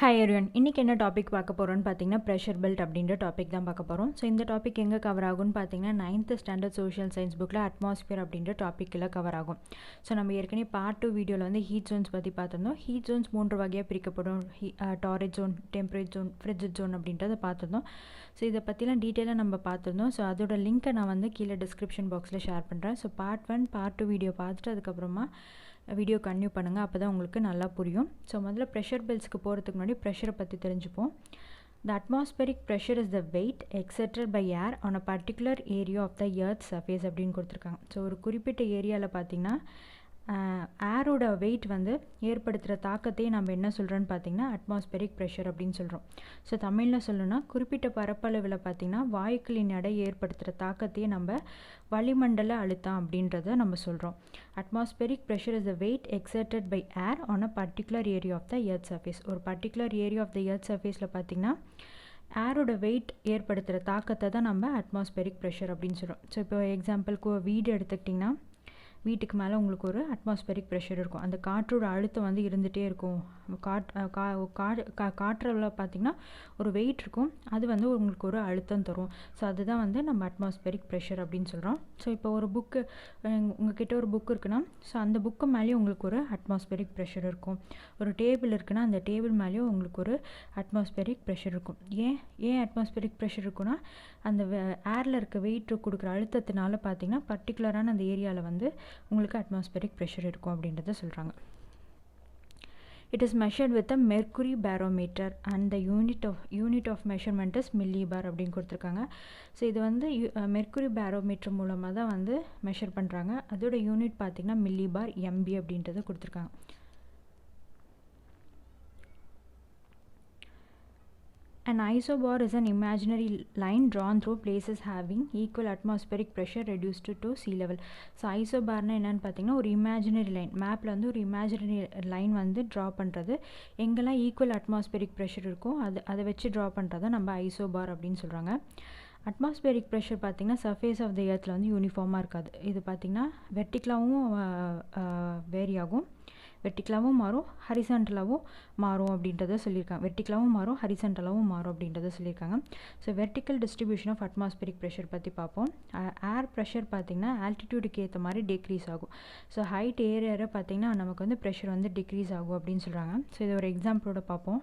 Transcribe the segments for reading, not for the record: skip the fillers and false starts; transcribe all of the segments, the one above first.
Hi everyone, இன்றைக்கி என்ன topic பார்க்க போகிறோன்னு பார்த்தீங்கன்னா ப்ரெஷர் பெல்ட் அப்படின்ற டாபிக் தான் பார்க்க போகிறோம். ஸோ இந்த டாபிக் எங்கே கவர் ஆகும்னு பார்த்தீங்கன்னா 9th ஸ்டாண்டர்ட் சோஷியல் சயின்ஸ் புக்கில் அட்மாஸ்பியர் அப்படின்ற டாப்பிக்கில் கவர் ஆகும். ஸோ நம்ம ஏற்கனவே பார்ட் 2 வீடியோவில் வந்து ஹீட் ஜோன்ஸ் பற்றி பார்த்துருந்தோம். ஹீட் ஜோன்ஸ் 3 வகையாக பிரிக்கப்படும். Torrid zone, temperate zone, frigid zone அப்படின்றத பார்த்துருந்தோம். ஸோ இதை பற்றிலாம் டீட்டெயிலாக நம்ம பார்த்துருந்தோம். ஸோ அதோட லிங்க்கை நான் வந்து கீழே டிஸ்கிரிப்ஷன் பாக்ஸில் ஷேர் பண்ணுறேன். ஸோ பார்ட் 1 பார்ட் 2 வீடியோ பார்த்துட்டு அதுக்கப்புறமா வீடியோ கன்டினியூ பண்ணுங்கள், அப்போ தான் உங்களுக்கு நல்லா புரியும். ஸோ முதல்ல ப்ரெஷர் பெல்ட்ஸ்க்கு போகிறதுக்கு முன்னாடி ப்ரெஷரை பற்றி தெரிஞ்சுப்போம். The atmospheric pressure is the weight exerted by air on a particular area of the earth's surface அப்படின்னு கொடுத்துருக்காங்க. ஸோ ஒரு குறிப்பிட்ட ஏரியாவில் பார்த்திங்கன்னா ஏரோட வெயிட் வந்து ஏற்படுத்துகிற தாக்கத்தையே நம்ம என்ன சொல்கிறோன்னு பார்த்திங்கன்னா அட்மாஸ்பெரிக் ப்ரெஷர் அப்படின்னு சொல்கிறோம். ஸோ தமிழில் சொல்லணும்னா குறிப்பிட்ட பரப்பளவில் பார்த்திங்கன்னா வாயுக்களின் எடை ஏற்படுத்துகிற தாக்கத்தையே நம்ம வளிமண்டல அழுத்தம் அப்படின்றத நம்ம சொல்கிறோம். Atmospheric pressure is the weight exerted by air on a particular area of the earth surface. ஒரு particular area of the earth சர்ஃபேஸில் பார்த்திங்கன்னா ஏரோட வெயிட் ஏற்படுத்துகிற தாக்கத்தை தான் நம்ம அட்மாஸ்பெரிக் ப்ரெஷர் அப்படின்னு சொல்கிறோம். ஸோ இப்போ எக்ஸாம்பிளுக்கு வீடு எடுத்துக்கிட்டிங்கன்னா வீட்டுக்கு மேலே உங்களுக்கு ஒரு அட்மாஸ்பெரிக் ப்ரெஷர் இருக்கும். அந்த காற்றோட அழுத்தம் வந்து இருந்துகிட்டே இருக்கும். காற்றில் பார்த்திங்கன்னா ஒரு வெயிட் இருக்கும், அது வந்து உங்களுக்கு ஒரு அழுத்தம் தரும். ஸோ அதுதான் வந்து நம்ம அட்மாஸ்பெரிக் ப்ரெஷர் அப்படின்னு சொல்கிறோம். ஸோ இப்போ ஒரு புக்கு உங்கள்கிட்ட ஒரு புக் இருக்குன்னா ஸோ அந்த புக்கு மேலேயும் உங்களுக்கு ஒரு அட்மாஸ்பெரிக் ப்ரெஷர் இருக்கும். ஒரு டேபிள் இருக்குன்னா அந்த டேபிள் மேலேயும் உங்களுக்கு ஒரு அட்மாஸ்பெரிக் ப்ரெஷர் இருக்கும். ஏன் அட்மாஸ்பெரிக் ப்ரெஷர் இருக்குன்னா அந்த ஏரில் இருக்க வெயிட் கொடுக்குற அழுத்தத்தினால பார்த்திங்கன்னா பர்டிகுலரான அந்த ஏரியாவில் வந்து உங்களுக்கு அட்மாஸ்பெரிக் ப்ரெஷர் இருக்கும் அப்படின்றத சொல்கிறாங்க. It is measured with a mercury barometer and the unit of measurement is millibar அப்படின்னு கொடுத்துருக்காங்க. ஸோ இது வந்து மெர்க்குரி பேரோமீட்டர் மூலமாக தான் வந்து மெஷர் பண்ணுறாங்க. அதோட யூனிட் பார்த்திங்கன்னா மில்லிபார் எம்பி அப்படின்றத கொடுத்துருக்காங்க. An isobar is an imaginary line drawn through places having equal atmospheric pressure reduced to sea level. So ஐசோபார்னால் என்னென்னு பார்த்தீங்கன்னா ஒரு இமேஜினரி லைன், மேப்பில் வந்து ஒரு இமேஜினரி லைன் வந்து ட்ரா பண்ணுறது. எங்கெல்லாம் ஈக்குவல் அட்மாஸ்பெரிக் ப்ரெஷர் இருக்கோ அதை வச்சு ட்ரா பண்ணுறத நம்ம ஐசோபார் அப்படின்னு சொல்கிறாங்க. அட்மாஸ்பெரிக் ப்ரெஷர் பார்த்திங்கன்னா சர்ஃபேஸ் ஆஃப் த எர்த்தில் வந்து யூனிஃபார்மாக இருக்காது. இது பார்த்திங்கன்னா வெர்டிக்கலாகவும் வேரி ஆகும், வெர்டிக்கலாகவும் மாறும், ஹரிசாண்டலாகவும் மாறும் அப்படின்றத சொல்லியிருக்காங்க. வெர்டிக்கலாகவும் மாறும், ஹரிசாண்டலாகவும் மாறும் அப்படின்றத சொல்லியிருக்காங்க. So vertical distribution of atmospheric pressure பற்றி பார்ப்போம். ஏர் ப்ரெஷர் பார்த்திங்கன்னா ஆல்டிடியூடுக்கு ஏற்ற மாதிரி டிக்ரீஸ் ஆகும். ஸோ ஹைட் ஏற பார்த்திங்கன்னா நமக்கு வந்து ப்ரெஷர் வந்து டிக்ரீஸ் ஆகும் அப்படின்னு சொல்கிறாங்க. ஸோ இது ஒரு எக்ஸாம்பிளோட பார்ப்போம்.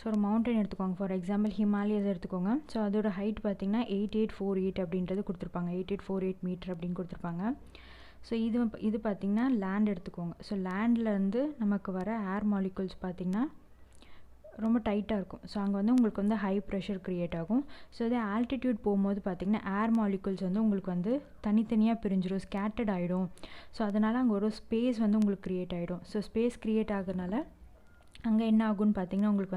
ஸோ ஒரு மவுண்டன் எடுத்துக்கோங்க, ஃபார் எக்ஸாம்பிள் ஹிமாலயஸ் எடுத்துக்கோங்க. ஸோ அதோட ஹைட் பார்த்திங்கன்னா 8848 அப்படின்றது கொடுத்துருப்பாங்க, 8848 மீட்டர் அப்படின்னு கொடுத்துருப்பாங்க. ஸோ இது பார்த்திங்கன்னா லேண்ட் எடுத்துக்கோங்க. ஸோ லேண்ட்லேருந்து நமக்கு வர ஏர் மாலிகுல்ஸ் பார்த்திங்கன்னா ரொம்ப டைட்டாக இருக்கும். ஸோ அங்கே வந்து உங்களுக்கு வந்து ஹை ப்ரெஷர் க்ரியேட் ஆகும். ஸோ இதே ஆல்டிடியூட் போகும்போது பார்த்திங்கன்னா ஏர் மாலிகுல்ஸ் வந்து உங்களுக்கு வந்து தனித்தனியாக பிரிஞ்சிடும், ஸ்கேட்டர்ட் ஆகிடும். ஸோ அதனால் அங்கே ஒரு ஸ்பேஸ் வந்து உங்களுக்கு க்ரியேட் ஆகிடும். ஸோ ஸ்பேஸ் க்ரியேட் ஆகிறதுனால அங்கே என்ன ஆகும்னு பார்த்திங்கன்னா உங்களுக்கு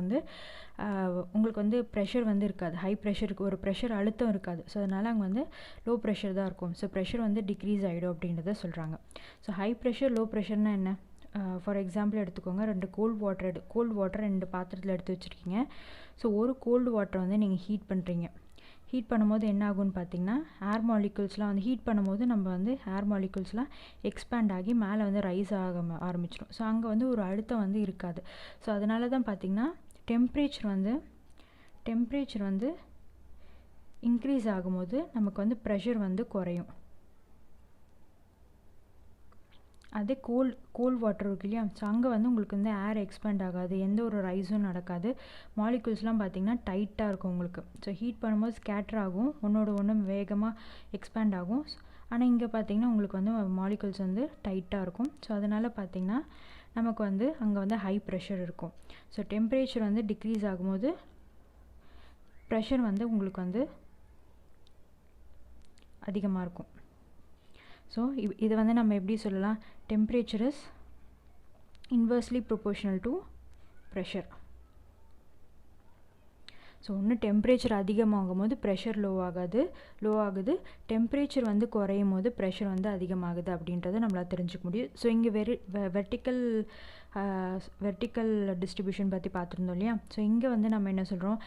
வந்து ப்ரெஷர் வந்து இருக்காது, ஹை ப்ரெஷருக்கு ஒரு ப்ரெஷர் அழுத்தம் இருக்காது. ஸோ அதனால் அங்கே வந்து லோ ப்ரெஷர் தான் இருக்கும். ஸோ ப்ரெஷர் வந்து டிக்ரீஸ் ஆகிடும் அப்படின்றத சொல்கிறாங்க. ஸோ ஹை ப்ரெஷர் லோ ப்ரெஷர்னால் என்ன? ஃபார் எக்ஸாம்பிள் எடுத்துக்கோங்க, 2 கோல்டு வாட்டர் 2 பாத்திரத்தில் எடுத்து வச்சுருக்கீங்க. ஸோ ஒரு கோல்டு வாட்டரை வந்து நீங்கள் ஹீட் பண்ணுறீங்க. ஹீட் பண்ணும்போது என்ன ஆகும்னு பார்த்திங்கன்னா ஏர் மாலிகுல்ஸ்லாம் வந்து ஹீட் பண்ணும்போது நம்ம வந்து ஏர் மாலிகுல்ஸ்லாம் எக்ஸ்பேண்ட் ஆகி மேலே வந்து ரைஸ் ஆக ஆரம்பிச்சிடும். ஸோ அங்கே வந்து ஒரு அழுத்தம் வந்து இருக்காது. ஸோ அதனால தான் பார்த்திங்கன்னா டெம்ப்ரேச்சர் வந்து இன்க்ரீஸ் ஆகும்போது நமக்கு வந்து ப்ரெஷர் வந்து குறையும். அதே கோல்ட் வாட்டர் இருக்கு இல்லையா, ஸோ அங்கே வந்து உங்களுக்கு வந்து ஏர் எக்ஸ்பேண்ட் ஆகாது, எந்த ஒரு ரைஸும் நடக்காது. மாலிகுல்ஸ்லாம் பார்த்திங்கன்னா டைட்டாக இருக்கும் உங்களுக்கு. ஸோ ஹீட் பண்ணும்போது ஸ்கேட்டர் ஆகும், ஒன்று வேகமாக எக்ஸ்பேண்ட் ஆகும். ஆனால் இங்கே பார்த்திங்கன்னா உங்களுக்கு வந்து மாலிகுல்ஸ் வந்து டைட்டாக இருக்கும். ஸோ அதனால் பார்த்திங்கன்னா நமக்கு வந்து அங்கே வந்து ஹை ப்ரெஷர் இருக்கும். ஸோ டெம்பரேச்சர் வந்து டிக்ரீஸ் ஆகும்போது ப்ரெஷர் வந்து உங்களுக்கு வந்து அதிகமாக இருக்கும். ஸோ இதை வந்து நம்ம எப்படி சொல்லலாம்? Temperature is inversely proportional to pressure. So ஒன்று டெம்பரேச்சர் அதிகமாகும் போது ப்ரெஷர் லோ ஆகுது, டெம்பரேச்சர் வந்து குறையும் போது ப்ரெஷர் வந்து அதிகமாகுது அப்படின்றத நம்மளால் தெரிஞ்சுக்க முடியும். ஸோ இங்கே வெர்டிக்கல் டிஸ்ட்ரிபியூஷன் பற்றி பார்த்துருந்தோம் இல்லையா. ஸோ இங்கே வந்து நம்ம என்ன சொல்கிறோம்,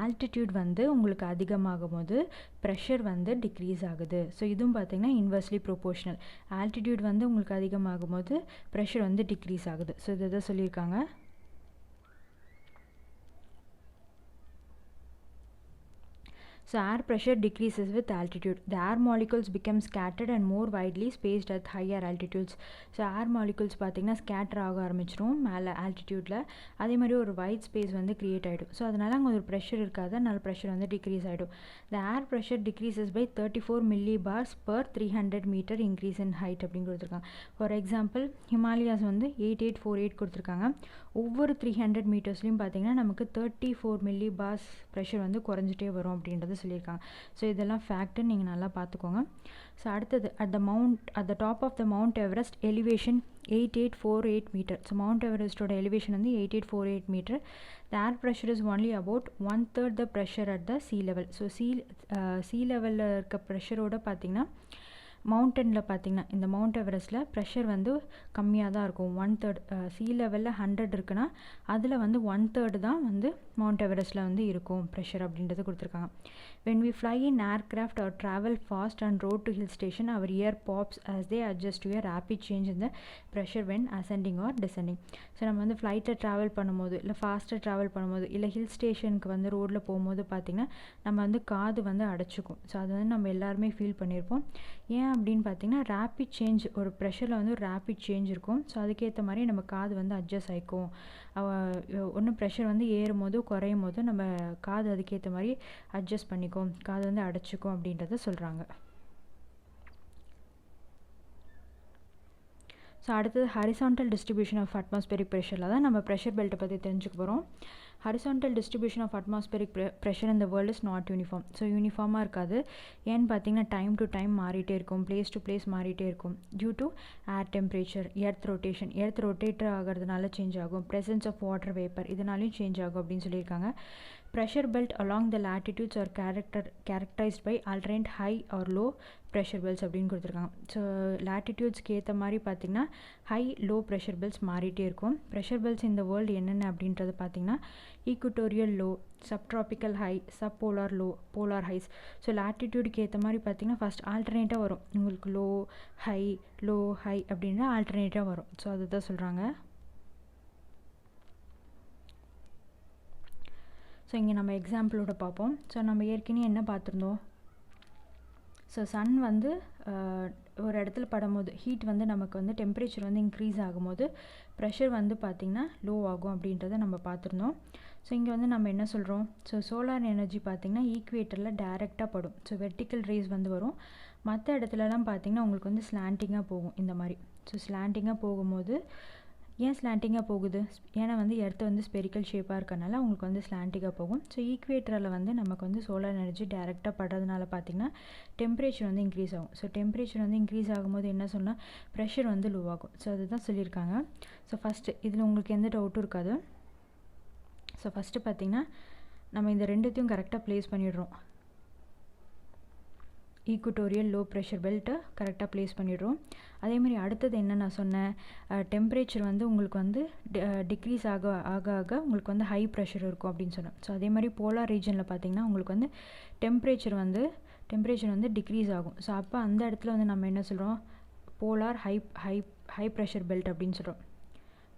ஆல்டிடியூட் வந்து உங்களுக்கு அதிகமாகும் போது ப்ரெஷர் வந்து டிக்ரீஸ் ஆகுது. ஸோ இதுவும் பார்த்திங்கன்னா இன்வெர்ஸ்லி ப்ரொபோர்ஷனல். ஆல்டிடியூட் வந்து உங்களுக்கு அதிகமாகும் போது ப்ரெஷர் வந்து டிக்ரீஸ் ஆகுது. ஸோ இதை தான் சொல்லியிருக்காங்க. So air pressure decreases with altitude. The air molecules become scattered and more widely spaced at higher altitudes. So air molecules பார்த்திங்கன்னா ஸ்கேட்டர் ஆக ஆரம்பிச்சிடும் மேலே ஆல்டிடியூடில். அதே மாதிரி ஒரு வைட் ஸ்பேஸ் வந்து க்ரியேட் ஆகிடும். ஸோ அதனால் அங்கே ஒரு ப்ரெஷர் இருக்காது, அதனால் ப்ரெஷர் வந்து டிக்ரீஸ் ஆகிடும். The air pressure decreases by 34 millibars per 300 meter increase in height அப்படின்னு கொடுத்துருக்காங்க. ஃபார் எக்ஸாம்பிள் ஹிமாலயாஸ் வந்து 8848 கொடுத்துருக்காங்க. ஒவ்வொரு 300 மீட்டர்ஸ்லையும் பார்த்திங்கன்னா நமக்கு 34 millibars ப்ரெஷர் வந்து குறைஞ்சிட்டே வரும் அப்படின்றது சொல்லியிருக்காங்க. ஸோ இதெல்லாம் ஃபேக்ட்னு நீங்கள் நல்லா பார்த்துக்கோங்க. ஸோ அடுத்தது at the top of the Mount Everest elevation 8848 meter. So mount எவரெஸ்ட்டோட எலிவேஷன் வந்து 8848 metre. The air pressure is only about 1/3 the pressure at the sea level. So sea லெவலில் இருக்க ப்ரெஷரோட பார்த்திங்கன்னா மவுண்டனில் பார்த்திங்கன்னா இந்த மவுண்ட் எவரெஸ்ட்டில் ப்ரெஷர் வந்து கம்மியாக தான் இருக்கும். 1/3 சி லெவலில் 100 இருக்குன்னா அதில் வந்து 1/3 தான் வந்து மவுண்ட் எவரெஸ்ட்டில் வந்து இருக்கும் ப்ரெஷர் அப்படின்றது கொடுத்துருக்காங்க. When we fly in aircraft or travel fast on road to hill station, our ear pops as they adjust to a rapid change in the pressure when ascending or descending. So நம்ம வந்து ஃப்ளைட்டில் travel பண்ணும்போது இல்லை ஃபாஸ்ட்டாக travel பண்ணும்போது இல்லை hill ஸ்டேஷனுக்கு வந்து ரோட்டில் போகும்போது பார்த்திங்கன்னா நம்ம வந்து காது வந்து அடைச்சிக்கும். ஸோ அது வந்து நம்ம எல்லாருமே ஃபீல் பண்ணியிருப்போம். ஏன் அப்படின்னு பார்த்திங்கன்னா ரேப்பிட் சேஞ்ச், ஒரு ப்ரெஷரில் வந்து ஒரு ரேப்பிட் சேஞ்ச் இருக்கும். ஸோ அதுக்கேற்ற மாதிரி நம்ம காது வந்து அட்ஜஸ்ட் ஆகிக்கும். ஒன்றும் ப்ரெஷர் வந்து ஏறும் போது குறையும் போது நம்ம காது அதுக்கேற்ற மாதிரி அட்ஜஸ்ட் பண்ணிக்கும், காது வந்து அடைச்சிக்கும் அப்படின்றத சொல்கிறாங்க. ஸோ அடுத்தது ஹரிசாண்டல் டிஸ்ட்ரிபியூஷன் ஆஃப் அட்மாஸ்பெரிக் ப்ரெஷரில் தான் நம்ம ப்ரெஷர் பெல்ட்டை பற்றி தெரிஞ்சுக்க போகிறோம். Horizontal distribution of atmospheric pressure இந்த world is not uniform. So யூனிஃபார்மாக இருக்காது. ஏன்னு பார்த்தீங்கன்னா டைம் டு டைம் மாறிட்டே இருக்கும், பிளேஸ் டு பிளேஸ் மாறிட்டே இருக்கும். Due to air temperature, earth rotate ஆகிறதுனால சேஞ்ச் ஆகும். ப்ரெசன்ஸ் ஆஃப் வாட்டர் வேப்பர் இதனாலையும் சேஞ்ச் ஆகும் அப்படின்னு சொல்லியிருக்காங்க. Pressure belt along the latitudes are characterised by alternate high or low pressure belts அப்படின்னு கொடுத்துருக்காங்க. ஸோ லேட்டிடியூட்ஸ்க்கு ஏற்ற மாதிரி பார்த்திங்கன்னா ஹை லோ ப்ரெஷர் பெல்ட்ஸ் மாறிட்டே இருக்கும். ப்ரெஷர் பெல்ட்ஸ் இந்த வேர்ல்டு என்னென்ன அப்படின்றது பார்த்திங்கன்னா equatorial low, subtropical high, subpolar low, polar highs. So லேட்டிடியூடுக்கு ஏற்ற மாதிரி பார்த்திங்கன்னா ஃபஸ்ட் ஆல்டர்னேட்டாக வரும். உங்களுக்கு லோ ஹை அப்படின்னா ஆல்டர்னேட்டாக வரும். ஸோ அதுதான் சொல்கிறாங்க. ஸோ இங்கே நம்ம எக்ஸாம்பிளோட பார்ப்போம். ஸோ நம்ம ஏற்கனவே என்ன பார்த்துருந்தோம், ஸோ சன் வந்து ஒரு இடத்துல படும்போது ஹீட் வந்து நமக்கு வந்து டெம்பரேச்சர் வந்து இன்க்ரீஸ் ஆகும்போது ப்ரெஷர் வந்து பார்த்திங்கன்னா லோ ஆகும் அப்படின்றத நம்ம பார்த்துருந்தோம். ஸோ இங்கே வந்து நம்ம என்ன சொல்கிறோம், ஸோ சோலார் எனர்ஜி பார்த்திங்கன்னா ஈக்குவேட்டரில் டைரெக்டாக படும். ஸோ வெர்டிக்கல் ரேஸ் வந்து வரும். மற்ற இடத்துலலாம் பார்த்திங்கன்னா உங்களுக்கு வந்து ஸ்லாண்டிங்காக போகும் இந்த மாதிரி. ஸோ ஸ்லாண்டிங்காக போகும்போது ஏன் ஸ்லாண்டிங்காக போகுது, ஏன்னா வந்து எர்த்து வந்து ஸ்பெரிக்கல் ஷேப்பாக இருக்கனால உங்களுக்கு வந்து ஸ்லாண்டிங்காக போகும். ஸோ ஈக்குவேட்டரில் வந்து நமக்கு வந்து சோலார் எனர்ஜி டைரெக்டாக படுறதுனால பார்த்திங்கன்னா டெம்பரேச்சர் வந்து இன்க்ரீஸ் ஆகும். ஸோ டெம்பரேச்சர் வந்து இன்க்ரீஸ் ஆகும்போது என்ன சொன்னால் ப்ரெஷர் வந்து லோ ஆகும். ஸோ அதுதான் சொல்லியிருக்காங்க. ஸோ ஃபஸ்ட்டு இதில் உங்களுக்கு எந்த டவுட்டும் இருக்காது. ஸோ ஃபஸ்ட்டு பார்த்திங்கன்னா நம்ம இந்த ரெண்டுத்தையும் கரெக்டாக ப்ளேஸ் பண்ணிடுறோம். ஈக்குட்டோரியல் லோ ப்ரெஷர் பெல்ட்டை கரெக்டாக ப்ளேஸ் பண்ணிடுறோம். அதேமாதிரி அடுத்தது என்ன நான் சொன்னேன், டெம்பரேச்சர் வந்து உங்களுக்கு வந்து டிக்ரீஸ் ஆக உங்களுக்கு வந்து ஹை ப்ரெஷர் இருக்கும் அப்படின்னு சொன்னேன். ஸோ அதே மாதிரி போலார் ரீஜனில் பார்த்திங்கன்னா உங்களுக்கு வந்து டெம்பரேச்சர் வந்து டிக்ரீஸ் ஆகும். ஸோ அப்போ அந்த இடத்துல வந்து நம்ம என்ன சொல்கிறோம், போலார் ஹை ப்ரெஷர் பெல்ட் அப்படின்னு சொல்கிறோம்.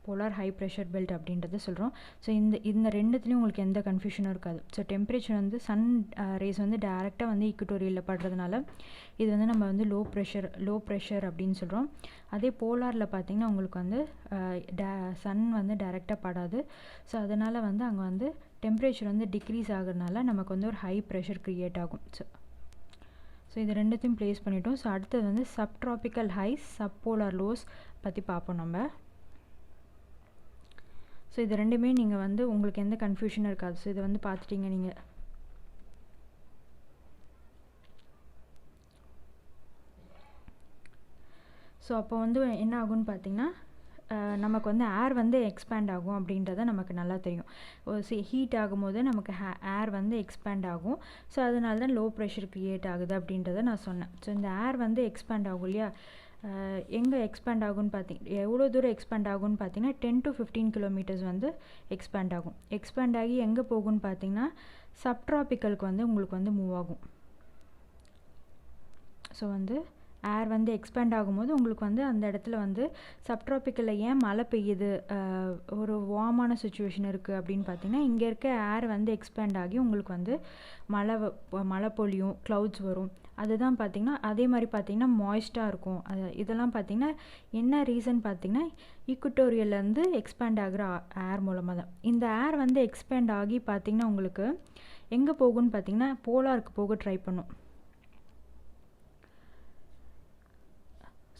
போலார் ஹை ப்ரெஷர் பெல்ட் அப்படின்றத சொல்கிறோம். ஸோ இந்த ரெண்டுத்துலேயும் உங்களுக்கு எந்த கன்ஃபியூஷனும் இருக்காது. ஸோ டெம்பரேச்சர் வந்து சன் ரேஸ் வந்து டேரெக்டாக வந்து ஈக்குட்டோரியலில் படுறதுனால இது வந்து நம்ம வந்து லோ ப்ரெஷர் அப்படின்னு சொல்கிறோம். அதே போலாரில் பார்த்திங்கன்னா உங்களுக்கு வந்து சன் வந்து டேரெக்டாக படாது. ஸோ அதனால் வந்து அங்கே வந்து டெம்பரேச்சர் வந்து டிக்ரீஸ் ஆகுறதுனால நமக்கு வந்து ஒரு ஹை ப்ரெஷர் க்ரியேட் ஆகும். ஸோ இது ரெண்டுத்தையும் ப்ளேஸ் பண்ணிட்டோம். ஸோ அடுத்தது வந்து சப்ட்ராபிக்கல் ஹைஸ், சப்போலார் லோஸ் பற்றி பார்ப்போம் நம்ம. ஸோ இது ரெண்டுமே நீங்கள் வந்து உங்களுக்கு எந்த கன்ஃபியூஷனும் இருக்காது. ஸோ இதை வந்து பார்த்துட்டிங்க நீங்கள். ஸோ அப்போ வந்து என்ன ஆகும்னு பார்த்தீங்கன்னா நமக்கு வந்து ஏர் வந்து எக்ஸ்பேண்ட் ஆகும் அப்படின்றத நமக்கு நல்லா தெரியும். ஹீட் ஆகும்போது நமக்கு ஏர் வந்து எக்ஸ்பேண்ட் ஆகும். ஸோ அதனால தான் லோ ப்ரெஷர் க்ரியேட் ஆகுது அப்படின்றத நான் சொன்னேன். ஸோ இந்த ஏர் வந்து எக்ஸ்பேண்ட் ஆகும் இல்லையா, எங்கே எக்ஸ்பேண்ட் ஆகும்னு எவ்வளோ தூரம் எக்ஸ்பேண்ட் ஆகும்னு பார்த்தீங்கன்னா 10 to 15 கிலோமீட்டர்ஸ் வந்து எக்ஸ்பேண்ட் ஆகும். எக்ஸ்பேண்ட் ஆகி எங்கே போகும்னு பார்த்தீங்கன்னா சப்ட்ராபிக்கலுக்கு வந்து உங்களுக்கு வந்து மூவ் ஆகும். ஸோ வந்து ஏர் வந்து எக்ஸ்பேண்ட் ஆகும்போது உங்களுக்கு வந்து அந்த இடத்துல வந்து சப்ட்ராபிக்கலில் ஏன் மழை பெய்யுது, ஒரு வார்மான சுச்சுவேஷன் இருக்குது அப்படின்னு பார்த்தீங்கன்னா இங்கே இருக்க ஏர் வந்து எக்ஸ்பேண்ட் ஆகி உங்களுக்கு வந்து மழை பொழியும், க்ளவுட்ஸ் வரும். அதுதான் பார்த்திங்கன்னா அதே மாதிரி பார்த்திங்கன்னா மாய்ஸ்டாக இருக்கும். இதெல்லாம் பார்த்திங்கன்னா என்ன ரீசன் பார்த்திங்கன்னா ஈக்குட்டோரியல்லேருந்து எக்ஸ்பேண்ட் ஆகிற ஏர் மூலமாக தான். இந்த ஏர் வந்து எக்ஸ்பேண்ட் ஆகி பார்த்திங்கன்னா உங்களுக்கு எங்கே போகும்னு பார்த்திங்கன்னா போலாருக்கு போக ட்ரை பண்ணும்.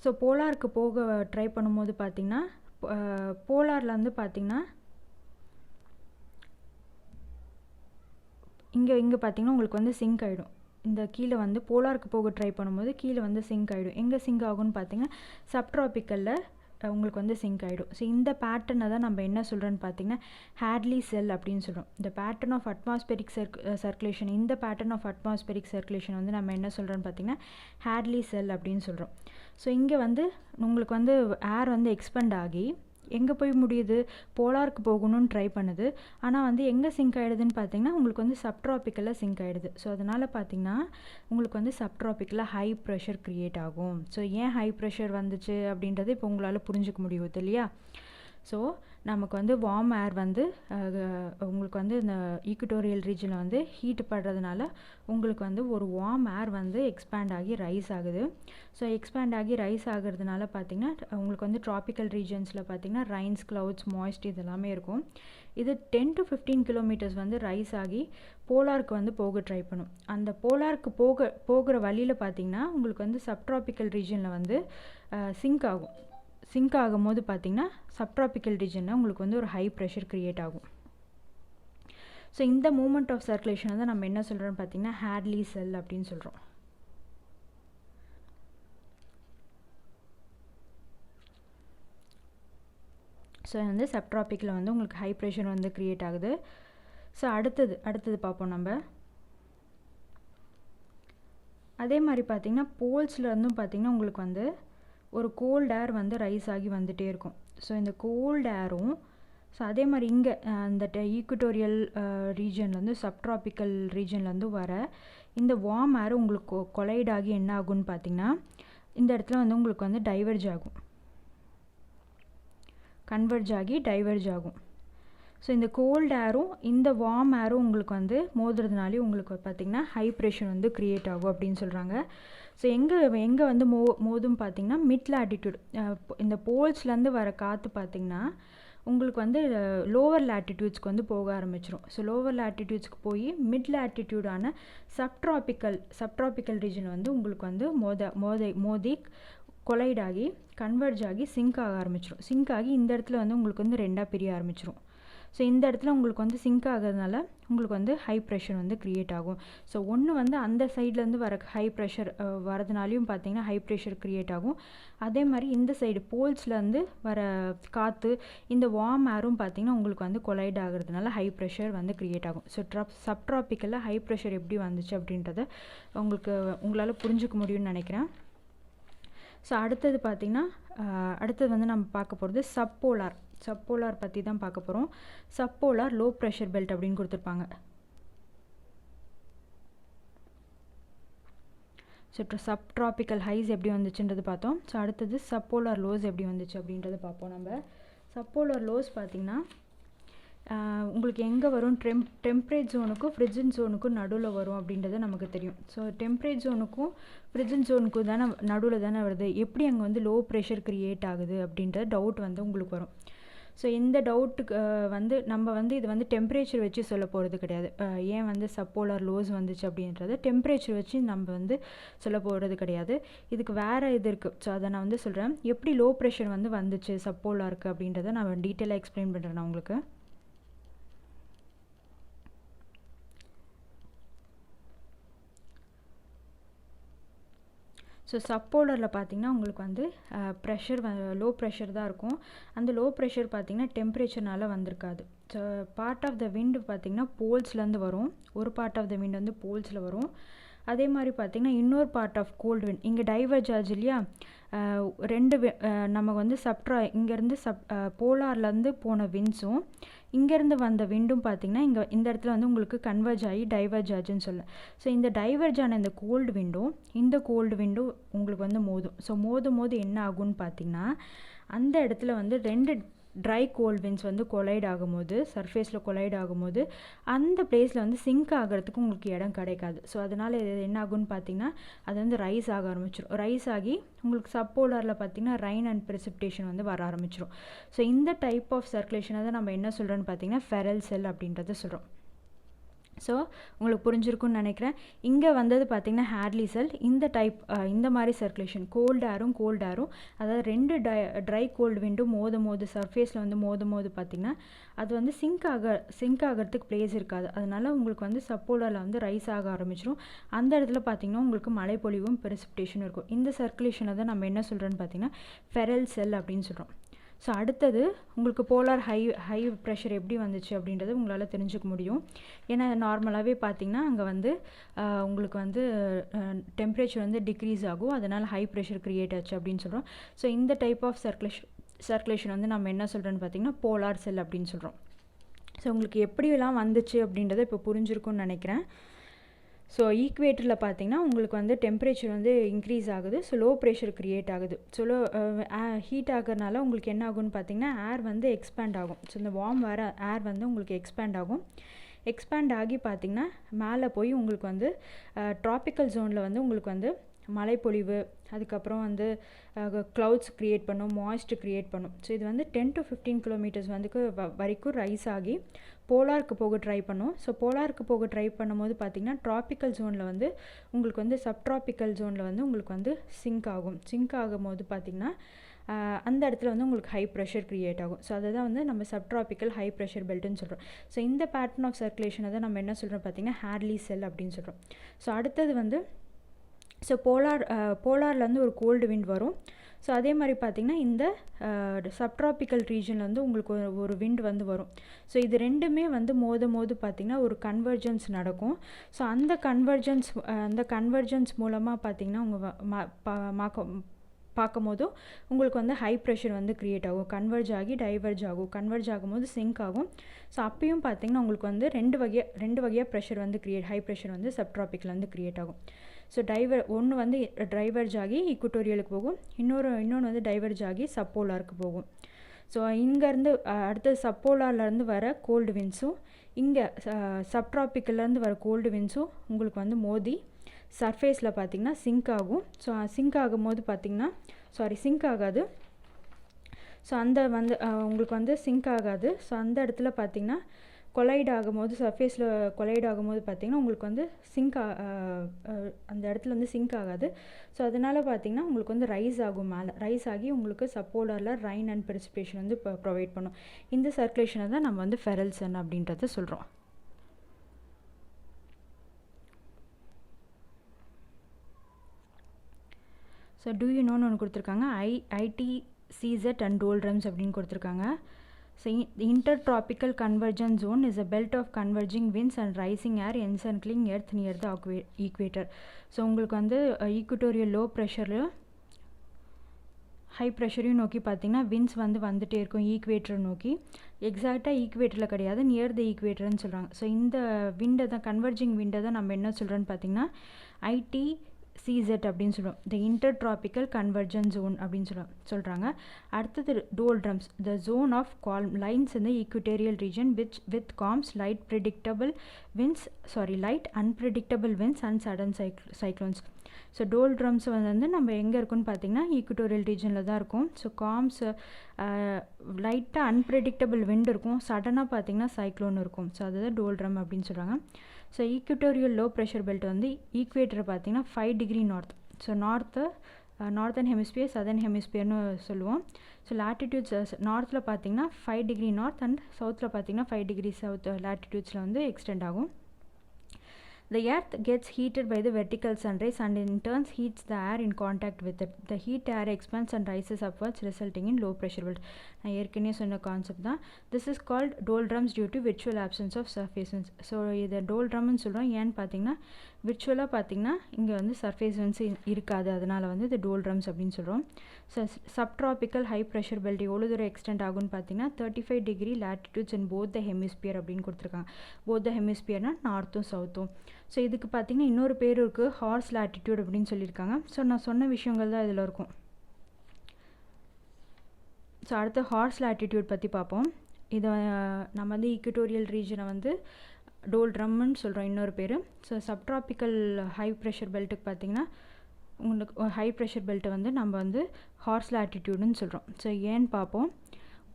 ஸோ போலாருக்கு போக ட்ரை பண்ணும்போது பார்த்திங்கன்னா போலாரில் வந்து பார்த்திங்கன்னா இங்கே பார்த்திங்கன்னா உங்களுக்கு வந்து சிங்க் ஆகிடும். இந்த கீழே வந்து போலாருக்கு போக ட்ரை பண்ணும்போது கீழே வந்து சிங்க் ஆகிடும். எங்கே சிங்க் ஆகும்னு பார்த்திங்கன்னா சப்ட்ராபிக்கலில் உங்களுக்கு வந்து சிங்க் ஆகிடும். ஸோ இந்த பேட்டர்னை தான் நம்ம என்ன சொல்கிறோன்னு பார்த்தீங்கன்னா ஹேட்லி செல் அப்படின்னு சொல்கிறோம். இந்த பேட்டர்ன் ஆஃப் அட்மாஸ்பெரிக் சர்க்குலேஷன், இந்த பேட்டர்ன் ஆஃப் அட்மாஸ்பெரிக் சர்க்குலேஷன் வந்து நம்ம என்ன சொல்கிறோன்னு பார்த்தீங்கன்னா ஹேட்லி செல் அப்படின்னு சொல்கிறோம். ஸோ இங்கே வந்து உங்களுக்கு வந்து ஏர் வந்து எக்ஸ்பெண்ட் ஆகி எங்கே போய் முடியுது, போலாருக்கு போகணும்னு ட்ரை பண்ணுது. ஆனால் வந்து எங்கே சிங்க் ஆகிடுதுன்னு பார்த்தீங்கன்னா உங்களுக்கு வந்து சப்ட்ராபிக்கலில் சிங்க் ஆகிடுது. ஸோ அதனால் பார்த்திங்கன்னா உங்களுக்கு வந்து சப்ட்ராபிக்கலில் ஹை ப்ரெஷர் க்ரியேட் ஆகும். ஸோ ஏன் ஹை ப்ரெஷர் வந்துச்சு அப்படின்றது இப்போ உங்களால் புரிஞ்சுக்க முடியுது இல்லையா. ஸோ நமக்கு வந்து வார்ம் ஏர் வந்து உங்களுக்கு வந்து இந்த ஈக்குட்டோரியல் ரீஜனில் வந்து ஹீட் படுறதுனால உங்களுக்கு வந்து ஒரு வார்ம் ஏர் வந்து எக்ஸ்பேண்ட் ஆகி ரைஸ் ஆகுது. ஸோ எக்ஸ்பேண்ட் ஆகி ரைஸ் ஆகிறதுனால பார்த்திங்கன்னா உங்களுக்கு வந்து ட்ராபிக்கல் ரீஜன்ஸில் பார்த்திங்கன்னா ரைன்ஸ், க்ளவுட்ஸ், மாய்ஸ்ட் இதெல்லாமே இருக்கும். இது 10 to 15 கிலோமீட்டர்ஸ் வந்து ரைஸ் ஆகி போலாருக்கு வந்து போக ட்ரை பண்ணும். அந்த போலாருக்கு போகிற வழியில் பார்த்திங்கன்னா உங்களுக்கு வந்து சப்ட்ராபிக்கல் ரீஜனில் வந்து சிங்க் ஆகும்போது பார்த்திங்கன்னா சப்ட்ராபிக்கல் ரீஜனில் உங்களுக்கு வந்து ஒரு ஹை ப்ரெஷர் க்ரியேட் ஆகும். ஸோ இந்த மூமெண்ட் ஆஃப் சர்க்குலேஷனை தான் நம்ம என்ன சொல்கிறோம்னு பார்த்திங்கன்னா ஹேட்லி செல் அப்படின்னு சொல்கிறோம். ஸோ வந்து சப்ட்ராபிக்கில் வந்து உங்களுக்கு ஹை ப்ரெஷர் வந்து க்ரியேட் ஆகுது. ஸோ அடுத்தது பார்ப்போம் நம்ம. அதே மாதிரி பார்த்திங்கன்னா போல்ஸில் இருந்தும் பார்த்திங்கன்னா உங்களுக்கு வந்து ஒரு கோல்ட் ஏர் வந்து ரைஸ் ஆகி வந்துகிட்டே இருக்கும். ஸோ இந்த கோல்ட் ஏரும் ஸோ அதே மாதிரி இங்கே இந்த ஈக்குட்டோரியல் ரீஜன்லேருந்து சப்ட்ராபிக்கல் ரீஜன்லேருந்து வர இந்த வார்ம் ஏர் உங்களுக்கு கொலைட் ஆகி என்ன ஆகும்னு பார்த்திங்கன்னா இந்த இடத்துல வந்து உங்களுக்கு வந்து கன்வெர்ஜ் ஆகி டைவர்ஜ் ஆகும். ஸோ இந்த கோல்ட் ஏரும் இந்த வார்ம் ஏரும் உங்களுக்கு வந்து மோதுறதுனாலே உங்களுக்கு பார்த்திங்கன்னா ஹை ப்ரெஷர் வந்து க்ரியேட் ஆகும் அப்படின்னு சொல்கிறாங்க. ஸோ எங்கே வந்து மோதும் பார்த்திங்கன்னா மிட் லேட்டிடியூட், இந்த போல்ஸ்லேருந்து வர காற்று பார்த்திங்கன்னா உங்களுக்கு வந்து லோவர் லேட்டிடியூட்ஸ்க்கு வந்து போக ஆரம்பிச்சிடும். ஸோ லோவர் லேட்டிடியூட்ஸ்க்கு போய் மிட் லேட்டிடியூடான சப்ட்ராபிக்கல் ரீஜன் வந்து உங்களுக்கு வந்து மோதி கொலைட் ஆகி கன்வெர்ஜ் ஆகி சிங்க் ஆக ஆரம்பிச்சிடும். சிங்க் ஆகி இந்த இடத்துல வந்து உங்களுக்கு வந்து ரெண்டாக பிரிய ஆரம்பிச்சிடும். ஸோ இந்த இடத்துல உங்களுக்கு வந்து சிங்க் ஆகிறதுனால உங்களுக்கு வந்து ஹை ப்ரெஷர் வந்து க்ரியேட் ஆகும். ஸோ ஒன்று வந்து அந்த சைட்லேருந்து வர ஹை ப்ரெஷர் வரதுனாலையும் பார்த்திங்கன்னா ஹை ப்ரெஷர் க்ரியேட் ஆகும். அதே மாதிரி இந்த சைடு போல்ஸ்லேருந்து வர காற்று இந்த வார்ம் ஏரும் பார்த்திங்கன்னா உங்களுக்கு வந்து கொலைட் ஆகிறதுனால ஹை ப்ரெஷர் வந்து க்ரியேட் ஆகும். ஸோ சப்ட்ராபிக்கலில் ஹை ப்ரெஷர் எப்படி வந்துச்சு அப்படின்றத உங்களால் புரிஞ்சுக்க முடியும்னு நினைக்கிறேன். ஸோ அடுத்தது பார்த்திங்கன்னா வந்து நம்ம பார்க்க போகிறது சப்போலார் பற்றி தான் பார்க்க போகிறோம். சப்போலார் லோ ப்ரெஷர் பெல்ட் அப்படின்னு கொடுத்துருப்பாங்க. ஸோ சப்ட்ராபிக்கல் ஹைஸ் எப்படி வந்துச்சுன்றது பார்த்தோம். ஸோ அடுத்தது சப்போலார் லோஸ் எப்படி வந்துச்சு அப்படின்றத பார்ப்போம் நம்ம. சப்போலார் லோஸ் பார்த்திங்கன்னா உங்களுக்கு எங்கே வரும், டெம்பரேட் ஜோனுக்கும் ஃப்ரிட்ஜன் ஜோனுக்கும் நடுவில் வரும் அப்படின்றது நமக்கு தெரியும். ஸோ டெம்பரேட் ஜோனுக்கும் ஃப்ரிட்ஜன் ஜோனுக்கும் தானே நடுவில் தானே வருது. எப்படி அங்கே வந்து லோ ப்ரெஷர் க்ரியேட் ஆகுது அப்படின்ற டவுட் வந்து உங்களுக்கு வரும். ஸோ இந்த டவுட்டுக்கு வந்து நம்ம வந்து இது வந்து டெம்பரேச்சர் வச்சு சொல்ல போகிறது கிடையாது. ஏன் வந்து சப்போலார் லோஸ் வந்துச்சு அப்படின்றது டெம்பரேச்சர் வச்சு நம்ம வந்து சொல்ல போகிறது கிடையாது. இதுக்கு வேறு இது இருக்குது. ஸோ அதை நான் வந்து சொல்கிறேன், எப்படி லோ ப்ரெஷர் வந்து வந்துச்சு சப்போலாருக்கு அப்படின்றத நான் டீட்டெயிலாக எக்ஸ்பிளைன் பண்ணுறேன் நான் உங்களுக்கு. ஸோ சப்போலரில் பார்த்திங்கன்னா உங்களுக்கு வந்து ப்ரெஷர் லோ ப்ரெஷர் தான் இருக்கும். அந்த லோ ப்ரெஷர் பார்த்திங்கன்னா டெம்பரேச்சர்னால வந்திருக்காது. ஸோ பார்ட் ஆஃப் த விண்டு பார்த்திங்கன்னா போல்ஸ்லேருந்து வரும். ஒரு பார்ட் ஆஃப் த விண்ட் வந்து போல்ஸில் வரும். அதே மாதிரி பார்த்திங்கன்னா இன்னொரு பார்ட் ஆஃப் கோல்டு விண்ட் இங்கே டைவர்ஜ் ஆச்சு இல்லையா, ரெண்டு நமக்கு வந்து இங்கேருந்து போலார்லேருந்து போன விண்ட்ஸும் இங்கேருந்து வந்த விண்டும் பார்த்திங்கன்னா இந்த இடத்துல வந்து உங்களுக்கு கன்வர்ஜ் ஆகி டைவர்ஜ் ஆச்சுன்னு சொல்ல. ஸோ இந்த டைவர்ஜ் ஆன இந்த கோல்டு விண்டும் இந்த கோல்டு விண்டும் உங்களுக்கு வந்து மோதும். ஸோ மோது என்ன ஆகும்னு பார்த்திங்கன்னா அந்த இடத்துல வந்து ரெண்டு ட்ரை கோல்ட் விண்ட்ஸ் வந்து கொலைட் ஆகும்போது, சர்ஃபேஸில் கொலைட் ஆகும்போது அந்த பிளேஸில் வந்து சிங்க் ஆகிறதுக்கு உங்களுக்கு இடம் கிடைக்காது. ஸோ அதனால் இது என்ன ஆகும்னு பார்த்திங்கன்னா அது வந்து ரைஸ் ஆக ஆரம்பிச்சிடும். ரைஸ் ஆகி உங்களுக்கு சப்போலாரில் பார்த்திங்கன்னா ரெயின் அண்ட் ப்ரெசிபிடேஷன் வந்து வர ஆரம்பிச்சிடும். ஸோ இந்த டைப் ஆஃப் சர்க்குலேஷனை தான் நம்ம என்ன சொல்கிறோன்னு பார்த்திங்கன்னா ஃபெரல் செல் அப்படின்றத சொல்கிறோம். ஸோ உங்களுக்கு புரிஞ்சிருக்குன்னு நினைக்கிறேன். இங்கே வந்தது பார்த்திங்கன்னா ஹேட்லி செல். இந்த டைப் இந்த மாதிரி சர்க்குலேஷன் கோல்டு ஏரும் அதாவது ரெண்டு ட்ரை கோல்டு விண்டும் மோது சர்ஃபேஸில் வந்து மோது பார்த்திங்கன்னா அது வந்து சிங்க் ஆகிறதுக்கு பிளேஸ் இருக்காது. அதனால் உங்களுக்கு வந்து சப்போலரில் வந்து ரைஸ் ஆக ஆரம்பிச்சிடும். அந்த இடத்துல பார்த்திங்கன்னா உங்களுக்கு மழைப்பொழிவும் ப்ரெசிபிடேஷனும் இருக்கும். இந்த சர்க்குலேஷனை தான் நம்ம என்ன சொல்கிறோன்னு பார்த்திங்கன்னா ஃபெரல் செல் அப்படின்னு சொல்கிறோம். ஸோ அடுத்தது உங்களுக்கு போலார் ஹை ப்ரெஷர் எப்படி வந்துச்சு அப்படின்றது உங்களால் தெரிஞ்சுக்க முடியும். ஏன்னா நார்மலாகவே பார்த்திங்கன்னா அங்கே வந்து உங்களுக்கு வந்து டெம்பரேச்சர் வந்து டிக்ரீஸ் ஆகும். அதனால் ஹை ப்ரெஷர் க்ரியேட் ஆச்சு அப்படின்னு சொல்கிறோம். ஸோ இந்த டைப் ஆஃப் சர்க்குலேஷன் வந்து நம்ம என்ன சொல்கிறோன்னு பார்த்திங்கன்னா போலார் செல் அப்படின்னு சொல்கிறோம். ஸோ உங்களுக்கு எப்படியெல்லாம் வந்துச்சு அப்படின்றத இப்போ புரிஞ்சிருக்குன்னு நினைக்கிறேன். ஸோ ஈக்குவேட்டரில் பார்த்திங்கன்னா உங்களுக்கு வந்து டெம்பரேச்சர் வந்து இன்க்ரீஸ் ஆகுது. ஸோ லோ ப்ரெஷர் க்ரியேட் ஆகுது. ஸோ ஹீட் ஆகிறதுனால உங்களுக்கு என்ன ஆகும்னு பார்த்திங்கன்னா ஏர் வந்து எக்ஸ்பேண்ட் ஆகும். ஸோ இந்த வார்ம் வர ஏர் வந்து உங்களுக்கு எக்ஸ்பேண்ட் ஆகும். எக்ஸ்பேண்ட் ஆகி பார்த்திங்கன்னா மேலே போய் உங்களுக்கு வந்து ட்ராபிக்கல் ஜோனில் வந்து உங்களுக்கு வந்து மழைப்பொழிவு, அதுக்கப்புறம் வந்து க்ளவுட்ஸ் க்ரியேட் பண்ணும், மாய்ஸ்ட் க்ரியேட் பண்ணும். ஸோ இது வந்து 10 to 15 கிலோமீட்டர்ஸ் வந்து வரைக்கும் ரைஸ் ஆகி போலாருக்கு போக ட்ரை பண்ணும். ஸோ போலாருக்கு போக ட்ரை பண்ணும்போது பார்த்திங்கன்னா ட்ராபிக்கல் ஜோனில் வந்து உங்களுக்கு வந்து சப்ட்ராபிக்கல் ஜோனில் வந்து உங்களுக்கு வந்து சிங்க் ஆகும்போது பார்த்திங்கன்னா அந்த இடத்துல வந்து உங்களுக்கு ஹை ப்ரெஷர் க்ரியேட் ஆகும். ஸோ அதை தான் வந்து நம்ம சப்ட்ராபிக்கல் ஹை ப்ரெஷர் பெல்ட்டுன்னு சொல்கிறோம். ஸோ இந்த பேட்டர்ன் ஆஃப் சர்க்குலேஷனை தான் நம்ம என்ன சொல்கிறோம் பார்த்திங்கன்னா ஹேட்லி செல் அப்படின்னு சொல்கிறோம். ஸோ அடுத்தது வந்து ஸோ போலார்லேருந்து ஒரு கோல்டு விண்ட் வரும். ஸோ அதே மாதிரி பார்த்திங்கன்னா இந்த சப்ட்ராபிக்கல் ரீஜனில் வந்து உங்களுக்கு ஒரு விண்ட் வந்து வரும். ஸோ இது ரெண்டுமே வந்து மோது பார்த்திங்கன்னா ஒரு கன்வர்ஜென்ஸ் நடக்கும். ஸோ அந்த கன்வர்ஜென்ஸ் மூலமாக பார்த்திங்கன்னா உங்கள் பார்க்கும்போதும் உங்களுக்கு வந்து ஹை ப்ரெஷர் வந்து க்ரியேட் ஆகும். கன்வர்ஜ் ஆகி டைவர்ஜ் ஆகும். கன்வர்ஜ் ஆகும்போது சிங்க் ஆகும். ஸோ அப்பயும் பார்த்திங்கன்னா உங்களுக்கு வந்து ரெண்டு வகையாக ப்ரெஷர் வந்து ஹை ப்ரெஷர் வந்து சப்ட்ராபிக்கில் வந்து க்ரியேட் ஆகும். ஸோ ஒன்று வந்து டைவர்ஜ் ஆகி ஈக்குட்டோரியலுக்கு போகும். இன்னொன்று வந்து டைவர்ஜ் ஆகி சப்போலாருக்கு போகும். ஸோ இங்கேருந்து அடுத்தது சப்போலார்லேருந்து வர கோல்டு விண்ட்ஸும் இங்கே சப்ட்ராபிக்கல்லேருந்து வர கோல்டு விண்ட்ஸும் உங்களுக்கு வந்து மோதி சர்ஃபேஸில் பார்த்திங்கன்னா சிங்க் ஆகும். ஸோ சிங்க் ஆகும்போது பார்த்திங்கன்னா சிங்க் ஆகாது. ஸோ அந்த வந்து உங்களுக்கு வந்து சிங்க் ஆகாது. ஸோ அந்த இடத்துல பார்த்திங்கன்னா கொலைட் ஆகும்போது சர்ஃபேஸில் கொலைட் ஆகும்போது பார்த்திங்கன்னா உங்களுக்கு வந்து அந்த இடத்துல வந்து சிங்க் ஆகாது. ஸோ அதனால் பார்த்திங்கன்னா உங்களுக்கு வந்து ரைஸ் ஆகி உங்களுக்கு சப்போலாரில் ரெயின் அண்ட் ப்ரெசிபிடேஷன் வந்து ப்ரொவைட் பண்ணும். இந்த சர்க்குலேஷனை தான் நம்ம வந்து ஃபெரல் செல் அப்படின்றத சொல்கிறோம். ஸோ டூ யூ நோன்னு ஒன்று கொடுத்துருக்காங்க. ITCZ அண்ட் டோல்ட்ரம்ஸ் அப்படின்னு கொடுத்துருக்காங்க. So, the intertropical convergence zone is a belt of converging winds and rising air encircling Earth near the equator. So, உங்களுக்கு வந்து ஈக்குட்டோரியல் லோ ப்ரெஷரில் ஹை ப்ரெஷரையும் நோக்கி பார்த்திங்கன்னா விண்ட்ஸ் வந்து வந்துகிட்டே இருக்கும் ஈக்குவேட்டரை நோக்கி. எக்ஸாக்டாக ஈக்குவேட்டரில் கிடையாது, நியர் த ஈக்குவேட்டர்னு சொல்கிறாங்க. ஸோ இந்த விண்டை தான் கன்வர்ஜிங் விண்டை தான் நம்ம என்ன சொல்கிறோன்னு பார்த்திங்கன்னா ITCZ அப்படின்னு சொல்லுவோம். த இன்டர்ட்ராபிக்கல் கன்வர்ஜன் ஜோன் அப்படின்னு சொல்கிறாங்க. அடுத்தது doldrums, the zone of calm lines in the equatorial region with calms light unpredictable winds and sudden cyclones. So doldrums வந்து நம்ம எங்கே இருக்குன்னு பார்த்திங்கன்னா ஈக்குட்டோரியல் ரீஜனில் தான் இருக்கும். ஸோ காம்ஸ் லைட்டாக அன்பிரடிக்டபிள் விண்ட் இருக்கும், சடனாக பார்த்திங்கன்னா சைக்ளோன் இருக்கும். ஸோ அதுதான் டோல்ட்ரம் அப்படின்னு சொல்கிறாங்க. So equatorial low pressure belt வந்து ஈக்குவேட்டரை பார்த்திங்கன்னா 5 degree north. So northern hemisphere southern ஹெமிஸ்பியர்னு சொல்லுவோம். ஸோ லேட்டிடியூட்ஸ் நார்த்தில் பார்த்திங்கன்னா 5 டிகிரி நார்த் அண்ட் சவுத்தில் பார்த்திங்கன்னா 5 டிகிரி சவுத் லேட்டிடியூட்ஸில் வந்து எக்ஸ்டெண்ட் ஆகும். The earth gets heated by the vertical sun rays and in turn heats the air in contact with it. The heat air expands and rises upwards, resulting in low pressure belt. நான் ஏற்கனவே சொன்ன concept தான். This is called doldrums due to virtual absence of surface winds. So இதை டோல்ட்ரம்னு சொல்கிறோம். ஏன்னு பார்த்தீங்கன்னா விர்ச்சுவலாக பார்த்தீங்கன்னா இங்கே வந்து சர்ஃபேஸ் விண்ட்ஸ் இருக்காது, அதனால் வந்து இது டோல்ட்ரம்ஸ் அப்படின்னு சொல்கிறோம். So subtropical high pressure belt எவ்வளோ தூரம் எக்ஸ்டெண்ட் ஆகும்னு பார்த்தீங்கன்னா 35 degree latitudes in both the hemisphere அப்படின்னு கொடுத்துருக்காங்க. Both the ஹெமிஸ்பியர்னால் நார்த்தும் சவுத்தும். ஸோ இதுக்கு பார்த்தீங்கன்னா இன்னொரு பேர் இருக்குது, ஹார்ஸ் லேட்டிடியூட் அப்படின்னு சொல்லியிருக்காங்க. ஸோ நான் சொன்ன விஷயங்கள் தான் இதில் இருக்கும். ஸோ அடுத்து ஹார்ஸ் லேட்டிடியூட் பற்றி பார்ப்போம். இதை நம்ம வந்து ஈக்குட்டோரியல் ரீஜனை வந்து டோல்ட்ரம்னு சொல்கிறோம் இன்னொரு பேர். ஸோ சப்ட்ராபிக்கல் ஹை ப்ரெஷர் பெல்ட்டுக்கு பார்த்திங்கன்னா உங்களுக்கு ஹை ப்ரெஷர் பெல்ட்டை வந்து நம்ம வந்து ஹார்ஸ் லேட்டிடியூடுன்னு சொல்கிறோம். ஸோ ஏன்னு பார்ப்போம்.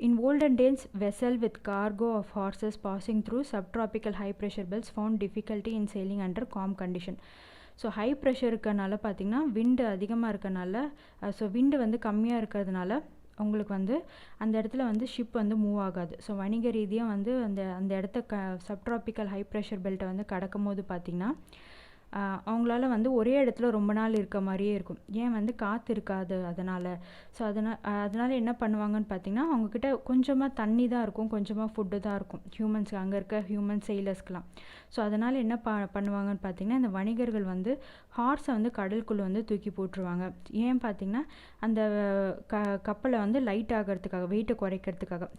In olden days, vessel with cargo of horses passing through subtropical high pressure belts found difficulty in sailing under calm condition. So high pressure இருக்கனால பார்த்திங்கன்னா விண்டு அதிகமாக இருக்கனால, ஸோ விண்டு வந்து கம்மியாக இருக்கிறதுனால உங்களுக்கு வந்து அந்த இடத்துல வந்து ஷிப் வந்து மூவ் ஆகாது. ஸோ வணிக ரீதியாக வந்து அந்த இடத்த சப்ட்ராபிக்கல் ஹை ப்ரெஷர் பெல்ட்டை வந்து கடக்கும் போது பார்த்திங்கன்னா அவங்களால வந்து ஒரே இடத்துல ரொம்ப நாள் இருக்க மாதிரியே இருக்கும். ஏன் வந்து காற்று இருக்காது அதனால். ஸோ அதனால் என்ன பண்ணுவாங்கன்னு பார்த்திங்கன்னா அவங்கக்கிட்ட கொஞ்சமாக தண்ணி தான் இருக்கும், கொஞ்சமாக ஃபுட்டு தான் இருக்கும் ஹியூமன்ஸ்க்கு, அங்கே இருக்க ஹியூமன் செயிலர்ஸ்க்கெலாம். ஸோ அதனால் என்ன பண்ணுவாங்கன்னு பார்த்திங்கன்னா இந்த வணிகர்கள் வந்து ஹார்ஸை வந்து கடலுக்குள்ளே வந்து தூக்கி போட்டுருவாங்க. ஏன் பார்த்திங்கன்னா அந்த கப்பலை வந்து லைட் ஆகிறதுக்காக, வெயிட்டை குறைக்கிறதுக்காக.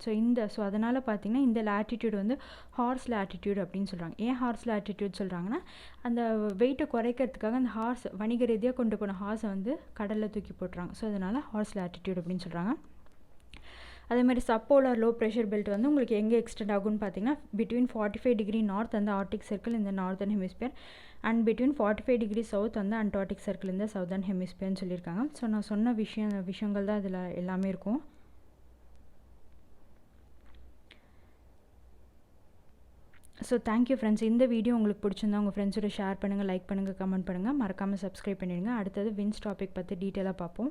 ஸோ அதனால் பார்த்திங்கன்னா இந்த லேட்டிடியூட் வந்து ஹார்ஸ் லேட்டிடியூட் அப்படின்னு சொல்கிறாங்க. ஏன் ஹார்ஸ் லேட்டிடியூட் சொல்கிறாங்கன்னா அந்த வெயிட்டை குறைக்கிறதுக்காக அந்த ஹார்ஸ் வணிக ரீதியாக கொண்டு போன ஹார்ஸை வந்து கடலில் தூக்கி போட்டுறாங்க. ஸோ அதனால் ஹார்ஸ் லேட்டிடியூட் அப்படின்னு சொல்கிறாங்க. அதேமாதிரி சப்போலார் லோ ப்ரெஷர் பெல்ட் வந்து உங்களுக்கு எங்கே எக்ஸ்டெண்ட் ஆகும்னு பார்த்தீங்கன்னா பிட்வீன் 45 டிகிரி நார்த் அந்த ஆர்டிக் சர்க்கிள் இந்த northern hemisphere and between 45 degree south வந்து அண்டார்டிக் சர்க்கிள் இந்த சவுதர்ன் ஹெமிஸ்பியர்னு சொல்லியிருக்காங்க. ஸோ நான் சொன்ன விஷயங்கள் தான் இதில் எல்லாமே இருக்கும். So thank you friends. இந்த வீடியோ உங்களுக்கு பிடிச்சிருந்தா உங்கள் ஃப்ரெண்ட்ஸோட ஷேர் பண்ணுங்கள், லைக் பண்ணுங்கள், கமெண்ட் பண்ணுங்கள், மறக்காமல் சப்ஸ்கிரைப் பண்ணிடுங்க. அடுத்தது விண்ட்ஸ் டாபிக் பற்றி டீட்டெயிலாக பார்ப்போம்.